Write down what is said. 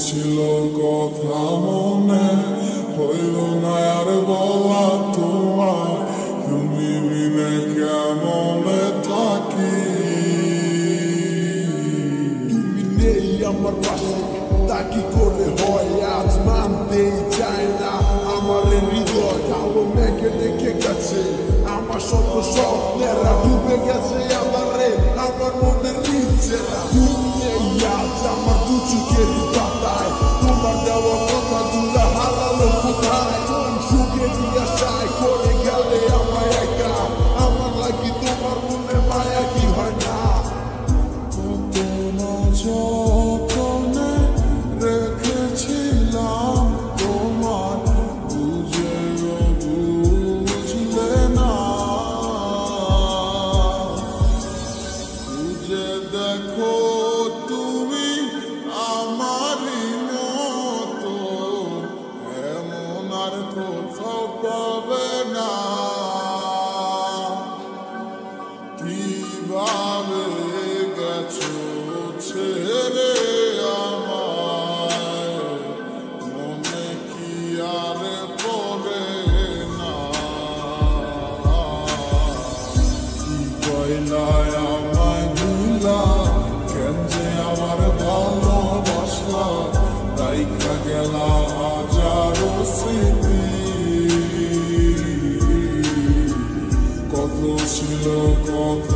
ছিল কথা মনে হইল না আর বলা তোমার, তুমি বিনে কেমনে থাকি। তুমি নেই আমার পাশে, তা কি করে হয় আজ মানতেই চায় না আমার হৃদয়। কালো মেঘে দেখে গেছে আমার শত স্বপ্নেরা, ডুবে গেছে আমারে আমার মনের নিচেরা। তুমি নেই আজ আমার দু চোখের পাতায়, তোমার দেওয়া কথা দুলা হারালো কোথায়। কোন সুখে আশায় করে গেলে আমায় একা, আমার লাগি তোমার মনে মায়া কি হয় না। কত না যতনে রেখেছিলাম তোমার, বুঝেও বুঝলে না। বুঝে দেখো তুমি আমারই মতো, এমন আর কোথাও পাবে না। কিভাবে গেছো ছেড়ে আমায়, মনে কি আর পড়ে না। কি কইলায় আমায় ভুলা, কেন যে আমার ভালোবাসলা, রাইখা গেলা হাজারো স্মৃতি। কত ছিল কথা